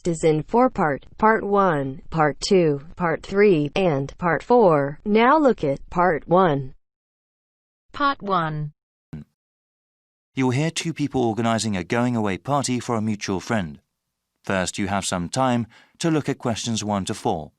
is in 4 parts: Part 1, Part 2, Part 3, and Part 4. Now look at Part 1. Part 1. You'll hear two people organising a going-away party for a mutual friend. First, you have some time to look at questions 1 to 4.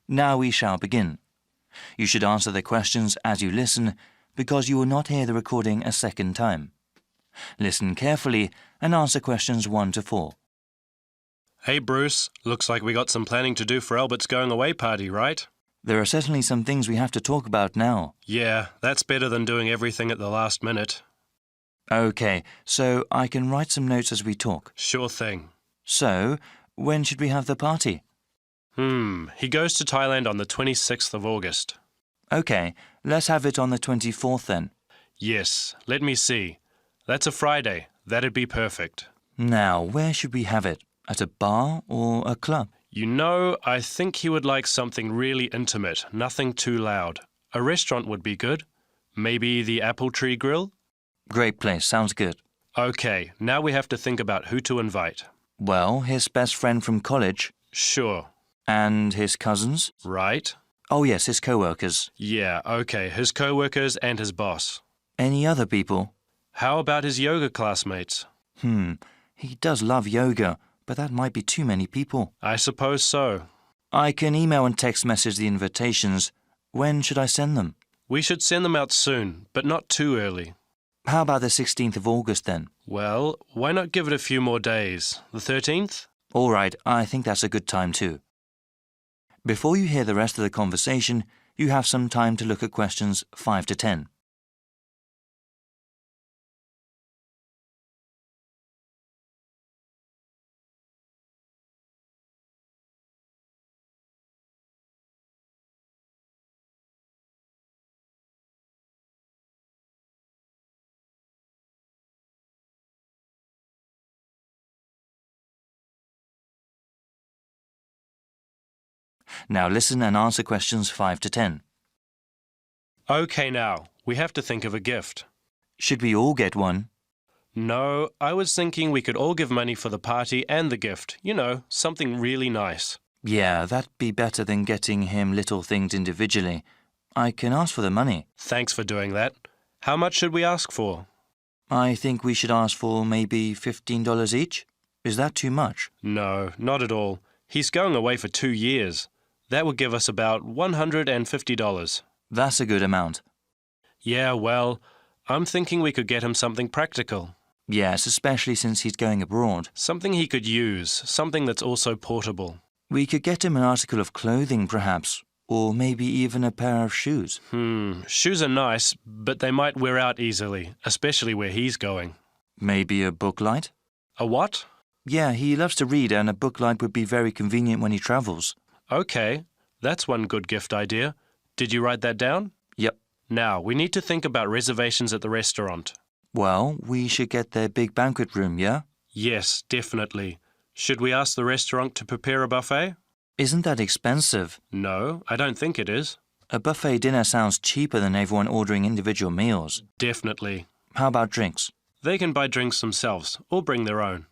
Now we shall begin. You should answer the questions as you listen, because you will not hear the recording a second time. Listen carefully and answer questions 1 to 4. Hey Bruce, looks like we got some planning to do for Albert's going away party, right? There are certainly some things we have to talk about now. Yeah, that's better than doing everything at the last minute. OK, so I can write some notes as we talk. Sure thing. So, when should we have the party? He goes to Thailand on the 26th of August. OK, let's have it on the 24th then. Yes, let me see. That's a Friday. That'd be perfect. Now, where should we have it? At a bar or a club? You know, I think he would like something really intimate, nothing too loud. A restaurant would be good. Maybe the Apple Tree Grill? Great place, sounds good. OK, now we have to think about who to invite. Well, his best friend from college. Sure. And his cousins? Right. Oh yes, his co-workers. Yeah, OK, his co-workers and his boss. Any other people? How about his yoga classmates? He does love yoga, but that might be too many people. I suppose so. I can email and text message the invitations. When should I send them? We should send them out soon, but not too early. How about the 16th of August then? Well, why not give it a few more days? The 13th? All right, I think that's a good time too. Before you hear the rest of the conversation, you have some time to look at questions 5 to 10. Now listen and answer questions 5 to 10. OK now, we have to think of a gift. Should we all get one? No, I was thinking we could all give money for the party and the gift. You know, something really nice. Yeah, that'd be better than getting him little things individually. I can ask for the money. Thanks for doing that. How much should we ask for? I think we should ask for maybe $15 each. Is that too much? No, not at all. He's going away for 2 years. That would give us about $150. That's a good amount. Yeah, well, I'm thinking we could get him something practical. Yes, especially since he's going abroad. Something he could use, something that's also portable. We could get him an article of clothing, perhaps, or maybe even a pair of shoes. Shoes are nice, but they might wear out easily, especially where he's going. Maybe a book light? A what? Yeah, he loves to read, and a book light would be very convenient when he travels. OK, that's one good gift idea. Did you write that down? Yep. Now, we need to think about reservations at the restaurant. Well, we should get their big banquet room, yeah? Yes, definitely. Should we ask the restaurant to prepare a buffet? Isn't that expensive? No, I don't think it is. A buffet dinner sounds cheaper than everyone ordering individual meals. Definitely. How about drinks? They can buy drinks themselves, or bring their own.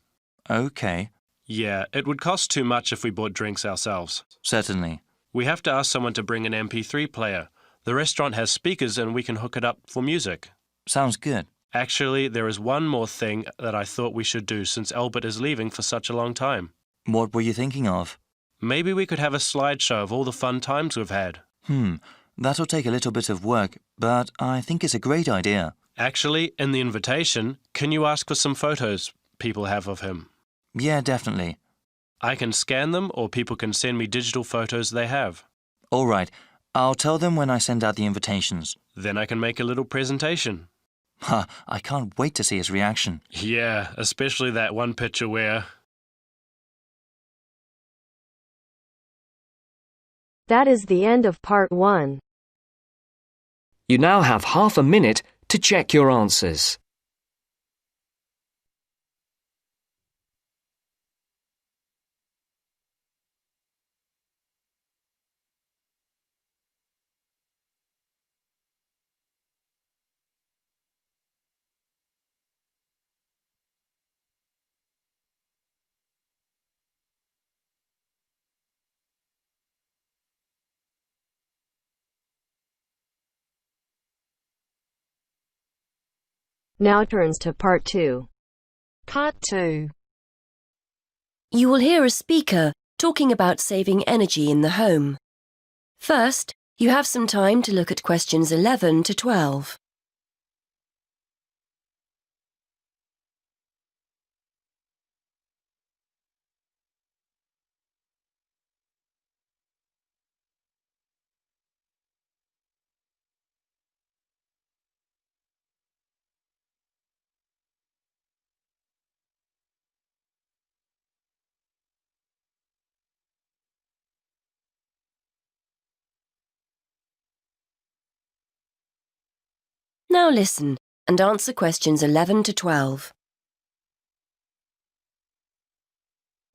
OK. Yeah, it would cost too much if we bought drinks ourselves. Certainly. We have to ask someone to bring an MP3 player. The restaurant has speakers and we can hook it up for music. Sounds good. Actually, there is one more thing that I thought we should do since Albert is leaving for such a long time. What were you thinking of? Maybe we could have a slideshow of all the fun times we've had. That'll take a little bit of work, but I think it's a great idea. Actually, in the invitation, can you ask for some photos people have of him? Yeah, definitely. I can scan them or people can send me digital photos they have. All right. I'll tell them when I send out the invitations. Then I can make a little presentation. I can't wait to see his reaction. Yeah, especially that one picture where... That is the end of Part 1. You now have half a minute to check your answers. Now turns to Part 2. Part 2. You will hear a speaker talking about saving energy in the home. First, you have some time to look at questions 11 to 12. Now listen and answer questions 11 to 12.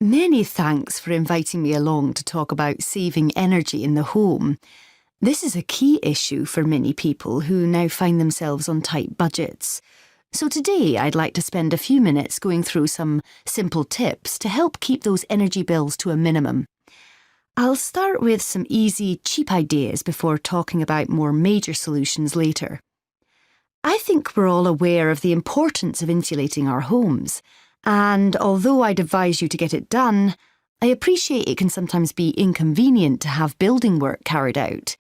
Many thanks for inviting me along to talk about saving energy in the home. This is a key issue for many people who now find themselves on tight budgets. So today I'd like to spend a few minutes going through some simple tips to help keep those energy bills to a minimum. I'll start with some easy, cheap ideas before talking about more major solutions later. I think we're all aware of the importance of insulating our homes, and although I'd advise you to get it done, I appreciate it can sometimes be inconvenient to have building work carried out.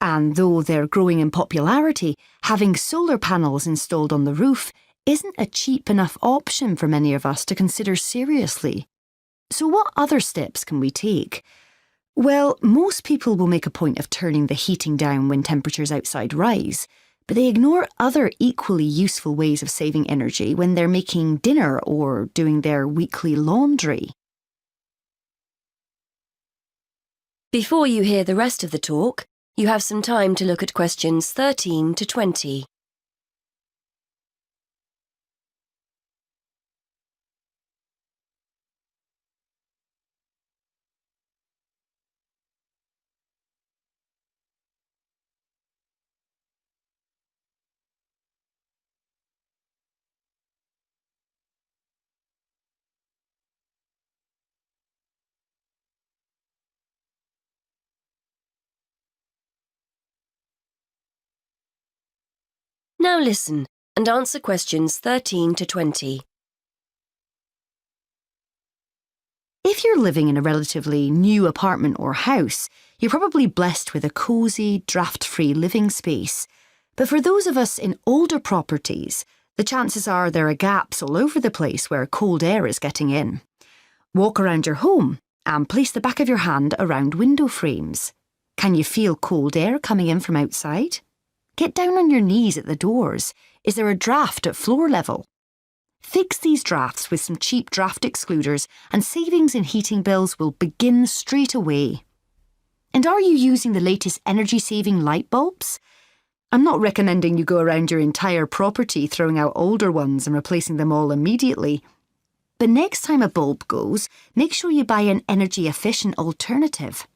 And though they're growing in popularity, having solar panels installed on the roof isn't a cheap enough option for many of us to consider seriously. So what other steps can we take? Well, most people will make a point of turning the heating down when temperatures outside rise, but they ignore other equally useful ways of saving energy when they're making dinner or doing their weekly laundry. Before you hear the rest of the talk, you have some time to look at questions 13 to 20. Now listen and answer questions 13 to 20. If you're living in a relatively new apartment or house, you're probably blessed with a cosy, draft-free living space. But for those of us in older properties, the chances are there are gaps all over the place where cold air is getting in. Walk around your home and place the back of your hand around window frames. Can you feel cold air coming in from outside? Get down on your knees at the doors. Is there a draft at floor level? Fix these drafts with some cheap draft excluders and savings in heating bills will begin straight away. And are you using the latest energy-saving light bulbs? I'm not recommending you go around your entire property throwing out older ones and replacing them all immediately. But next time a bulb goes, make sure you buy an energy-efficient alternative.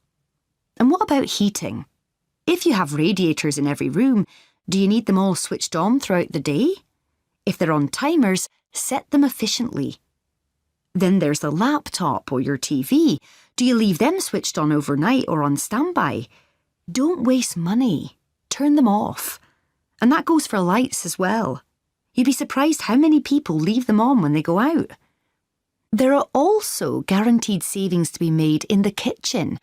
And what about heating? If you have radiators in every room, do you need them all switched on throughout the day? If they're on timers, set them efficiently. Then there's the laptop or your TV. Do you leave them switched on overnight or on standby? Don't waste money. Turn them off. And that goes for lights as well. You'd be surprised how many people leave them on when they go out. There are also guaranteed savings to be made in the kitchen.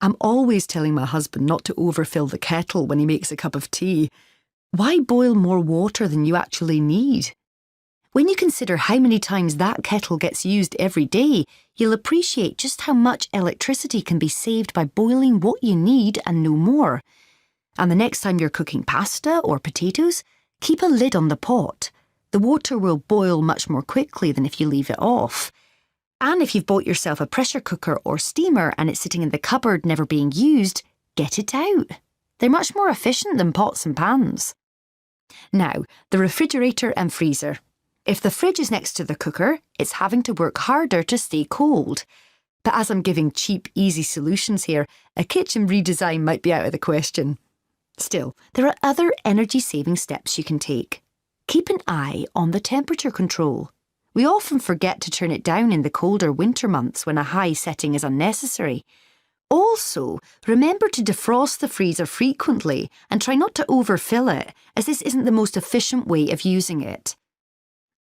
I'm always telling my husband not to overfill the kettle when he makes a cup of tea. Why boil more water than you actually need? When you consider how many times that kettle gets used every day, you'll appreciate just how much electricity can be saved by boiling what you need and no more. And the next time you're cooking pasta or potatoes, keep a lid on the pot. The water will boil much more quickly than if you leave it off. And if you've bought yourself a pressure cooker or steamer and it's sitting in the cupboard never being used, get it out. They're much more efficient than pots and pans. Now, the refrigerator and freezer. If the fridge is next to the cooker, it's having to work harder to stay cold. But as I'm giving cheap, easy solutions here, a kitchen redesign might be out of the question. Still, there are other energy-saving steps you can take. Keep an eye on the temperature control. We often forget to turn it down in the colder winter months when a high setting is unnecessary. Also, remember to defrost the freezer frequently and try not to overfill it, as this isn't the most efficient way of using it.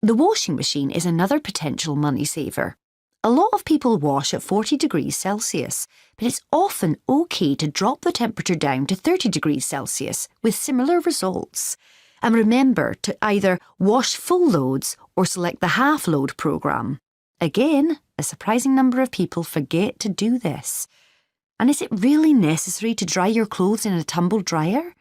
The washing machine is another potential money saver. A lot of people wash at 40 degrees Celsius, but it's often okay to drop the temperature down to 30 degrees Celsius with similar results. And remember to either wash full loads or select the half load programme. Again, a surprising number of people forget to do this. And is it really necessary to dry your clothes in a tumble dryer?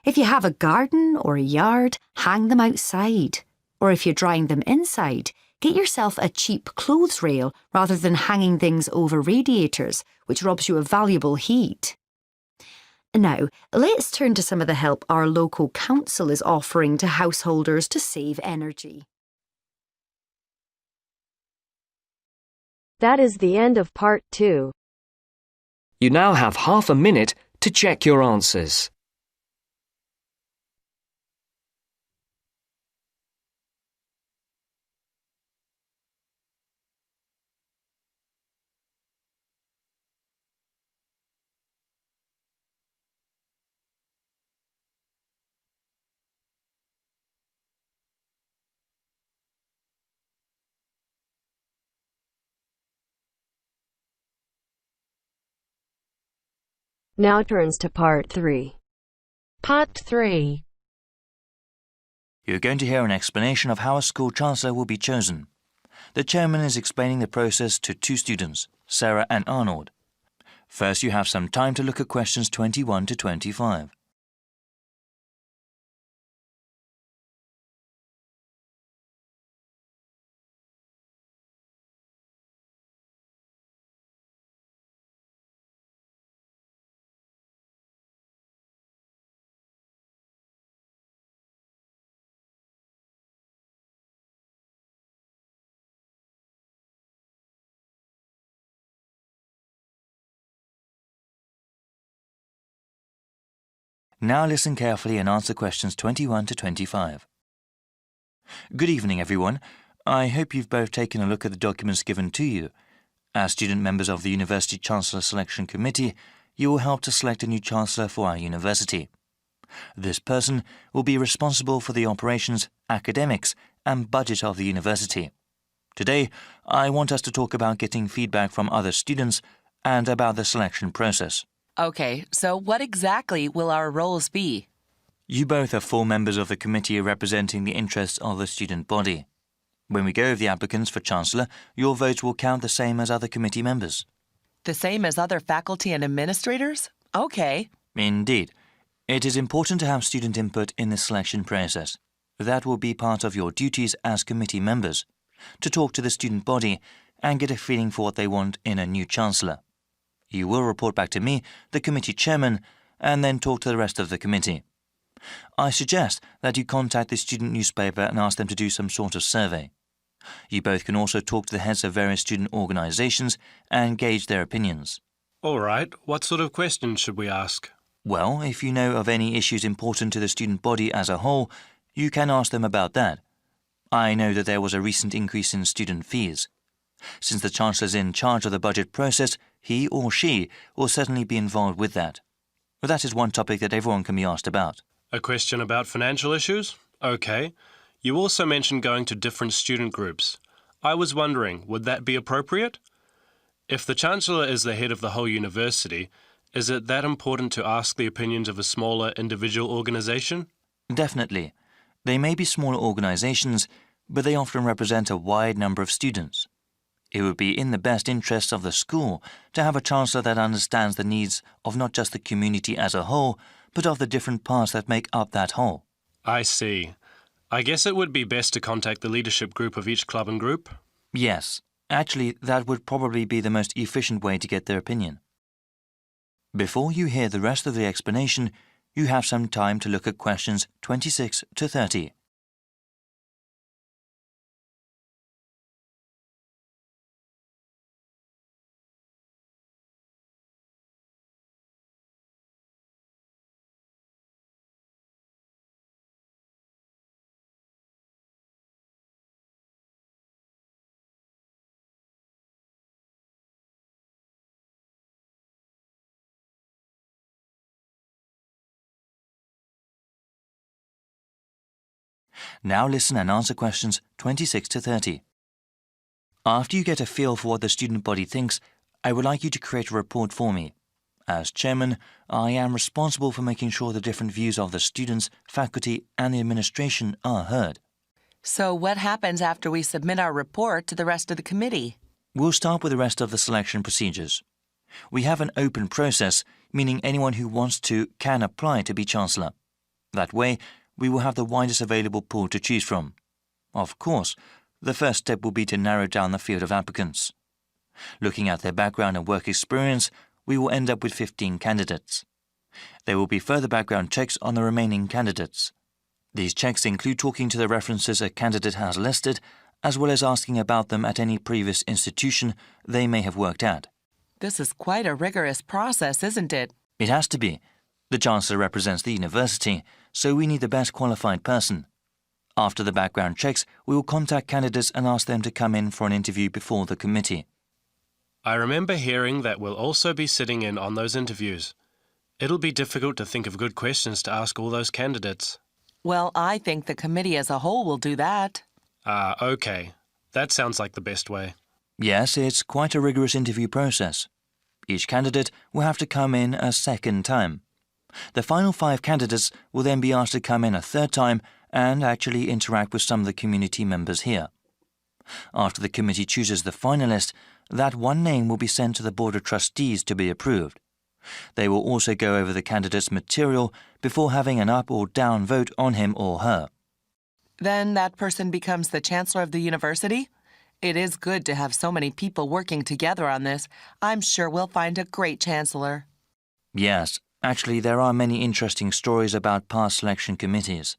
If you have a garden or a yard, hang them outside. Or if you're drying them inside, get yourself a cheap clothes rail rather than hanging things over radiators, which robs you of valuable heat. Now, let's turn to some of the help our local council is offering to householders to save energy. That is the end of part 2. You now have half a minute to check your answers. Now turns to part 3. Part 3. You're going to hear an explanation of how a school chancellor will be chosen. The chairman is explaining the process to 2 students, Sarah and Arnold. First, you have some time to look at questions 21 to 25. Now listen carefully and answer questions 21 to 25. Good evening, everyone. I hope you've both taken a look at the documents given to you. As student members of the University Chancellor Selection Committee, you will help to select a new chancellor for our university. This person will be responsible for the operations, academics, and budget of the university. Today, I want us to talk about getting feedback from other students and about the selection process. Okay, so what exactly will our roles be? You both are full members of the committee representing the interests of the student body. When we go over the applicants for Chancellor, your votes will count the same as other committee members. The same as other faculty and administrators? Okay. Indeed. It is important to have student input in the selection process. That will be part of your duties as committee members, to talk to the student body and get a feeling for what they want in a new Chancellor. You will report back to me, the committee chairman, and then talk to the rest of the committee. I suggest that you contact the student newspaper and ask them to do some sort of survey. You both can also talk to the heads of various student organisations and gauge their opinions. All right, what sort of questions should we ask? Well, if you know of any issues important to the student body as a whole, you can ask them about that. I know that there was a recent increase in student fees. Since the Chancellor is in charge of the budget process, he or she will certainly be involved with that. But that is one topic that everyone can be asked about. A question about financial issues? Okay. You also mentioned going to different student groups. I was wondering, would that be appropriate? If the Chancellor is the head of the whole university, is it that important to ask the opinions of a smaller individual organisation? Definitely. They may be smaller organisations, but they often represent a wide number of students. It would be in the best interests of the school to have a Chancellor that understands the needs of not just the community as a whole, but of the different parts that make up that whole. I see. I guess it would be best to contact the leadership group of each club and group. Yes, actually, that would probably be the most efficient way to get their opinion. Before you hear the rest of the explanation, you have some time to look at questions 26 to 30. Now listen and answer questions 26 to 30. After you get a feel for what the student body thinks, I would like you to create a report for me. As chairman, I am responsible for making sure the different views of the students, faculty and the administration are heard. So what happens after we submit our report to the rest of the committee? We'll start with the rest of the selection procedures. We have an open process, meaning anyone who wants to can apply to be Chancellor. That way, we will have the widest available pool to choose from. Of course, the first step will be to narrow down the field of applicants. Looking at their background and work experience, we will end up with 15 candidates. There will be further background checks on the remaining candidates. These checks include talking to the references a candidate has listed, as well as asking about them at any previous institution they may have worked at. This is quite a rigorous process, isn't it? It has to be. The Chancellor represents the university, so we need the best qualified person. After the background checks, we will contact candidates and ask them to come in for an interview before the committee. I remember hearing that we'll also be sitting in on those interviews. It'll be difficult to think of good questions to ask all those candidates. Well, I think the committee as a whole will do that. Okay. That sounds like the best way. Yes, it's quite a rigorous interview process. Each candidate will have to come in a second time. The final 5 candidates will then be asked to come in a third time and actually interact with some of the community members here. After the committee chooses the finalist, that one name will be sent to the Board of Trustees to be approved. They will also go over the candidate's material before having an up or down vote on him or her. Then that person becomes the Chancellor of the university? It is good to have so many people working together on this. I'm sure we'll find a great Chancellor. Yes, actually there are many interesting stories about past selection committees.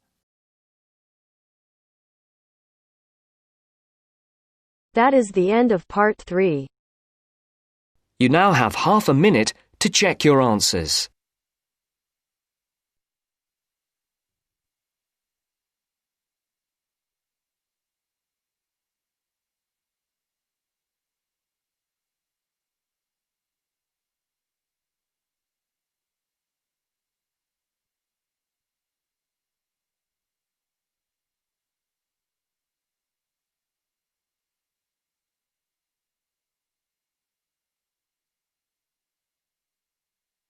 That is the end of part 3. You now have half a minute to check your answers.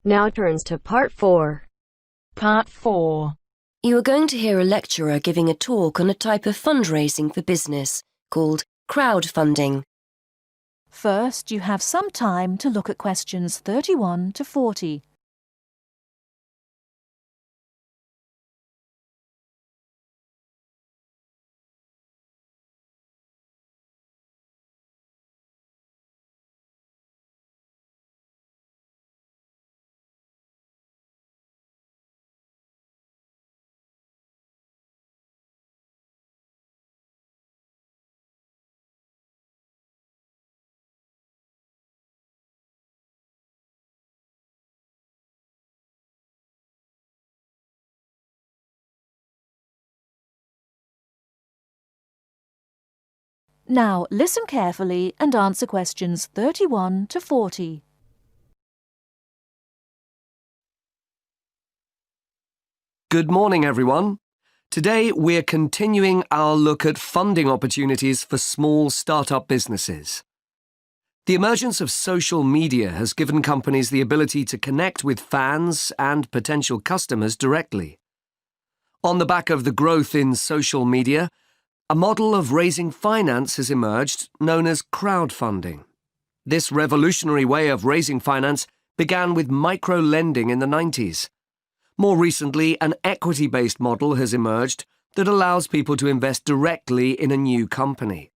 Now turns to part 4. Part 4. You are going to hear a lecturer giving a talk on a type of fundraising for business called crowdfunding. First, you have some time to look at questions 31 to 40. Now, listen carefully and answer questions 31 to 40. Good morning, everyone. Today, we're continuing our look at funding opportunities for small startup businesses. The emergence of social media has given companies the ability to connect with fans and potential customers directly. On the back of the growth in social media, a model of raising finance has emerged known as crowdfunding. This revolutionary way of raising finance began with micro-lending in the 90s. More recently, an equity-based model has emerged that allows people to invest directly in a new company.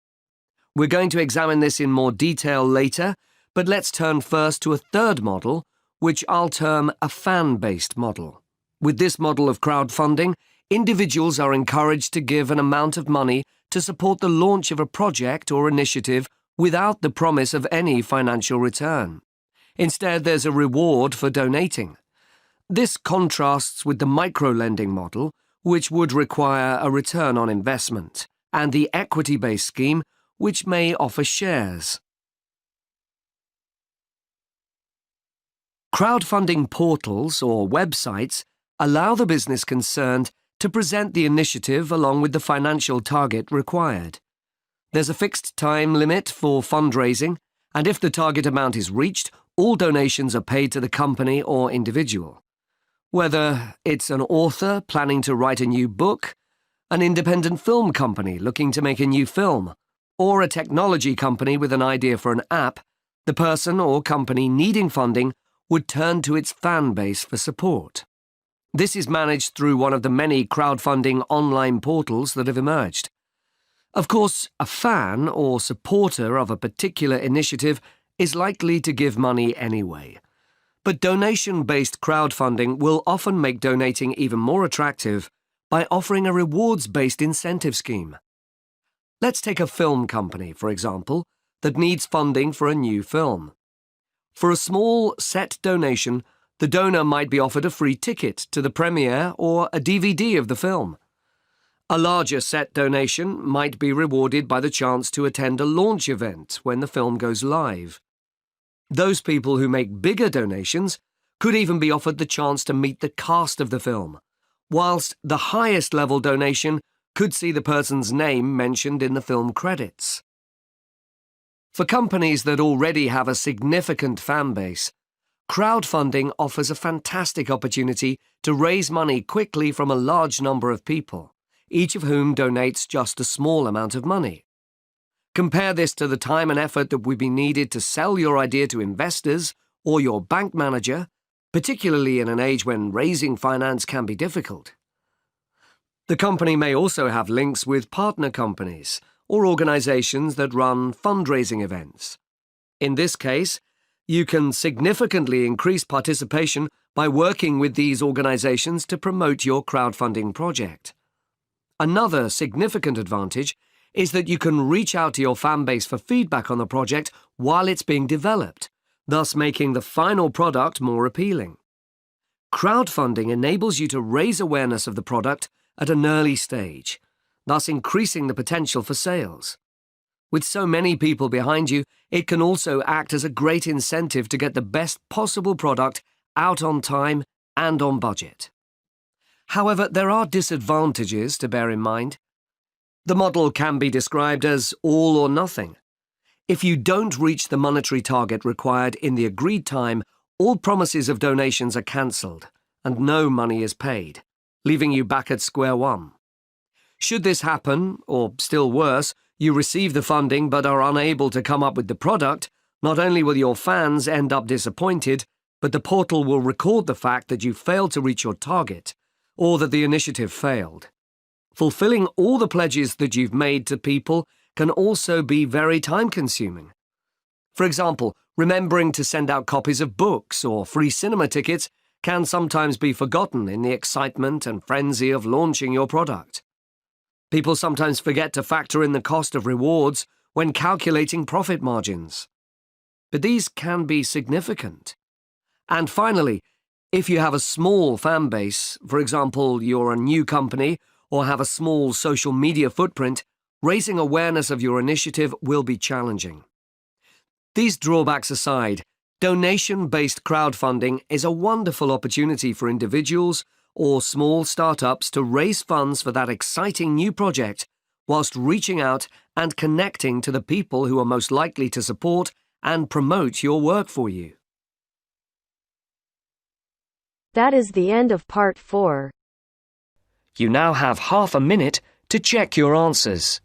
We're going to examine this in more detail later, but let's turn first to a third model, which I'll term a fan-based model. With this model of crowdfunding, individuals are encouraged to give an amount of money to support the launch of a project or initiative without the promise of any financial return. Instead, there's a reward for donating. This contrasts with the micro-lending model, which would require a return on investment, and the equity-based scheme, which may offer shares. Crowdfunding portals or websites allow the business concerned to present the initiative along with the financial target required. There's a fixed time limit for fundraising, and if the target amount is reached, all donations are paid to the company or individual. Whether it's an author planning to write a new book, an independent film company looking to make a new film, or a technology company with an idea for an app, the person or company needing funding would turn to its fan base for support. This is managed through one of the many crowdfunding online portals that have emerged. Of course, a fan or supporter of a particular initiative is likely to give money anyway. But donation-based crowdfunding will often make donating even more attractive by offering a rewards-based incentive scheme. Let's take a film company, for example, that needs funding for a new film. For a small set donation, the donor might be offered a free ticket to the premiere or a DVD of the film. A larger set donation might be rewarded by the chance to attend a launch event when the film goes live. Those people who make bigger donations could even be offered the chance to meet the cast of the film, whilst the highest level donation could see the person's name mentioned in the film credits. For companies that already have a significant fan base, crowdfunding offers a fantastic opportunity to raise money quickly from a large number of people, each of whom donates just a small amount of money. Compare this to the time and effort that would be needed to sell your idea to investors or your bank manager, particularly in an age when raising finance can be difficult. The company may also have links with partner companies or organizations that run fundraising events. In this case, you can significantly increase participation by working with these organizations to promote your crowdfunding project. Another significant advantage is that you can reach out to your fan base for feedback on the project while it's being developed, thus making the final product more appealing. Crowdfunding enables you to raise awareness of the product at an early stage, thus increasing the potential for sales. With so many people behind you, it can also act as a great incentive to get the best possible product out on time and on budget. However, there are disadvantages to bear in mind. The model can be described as all or nothing. If you don't reach the monetary target required in the agreed time, all promises of donations are cancelled and no money is paid, leaving you back at square one. Should this happen, or still worse, you receive the funding but are unable to come up with the product, not only will your fans end up disappointed, but the portal will record the fact that you failed to reach your target, or that the initiative failed. Fulfilling all the pledges that you've made to people can also be very time-consuming. For example, remembering to send out copies of books or free cinema tickets can sometimes be forgotten in the excitement and frenzy of launching your product. People sometimes forget to factor in the cost of rewards when calculating profit margins. But these can be significant. And finally, if you have a small fan base, for example, you're a new company or have a small social media footprint, raising awareness of your initiative will be challenging. These drawbacks aside, donation-based crowdfunding is a wonderful opportunity for individuals or small startups to raise funds for that exciting new project whilst reaching out and connecting to the people who are most likely to support and promote your work for you. That is the end of part 4. You now have half a minute to check your answers.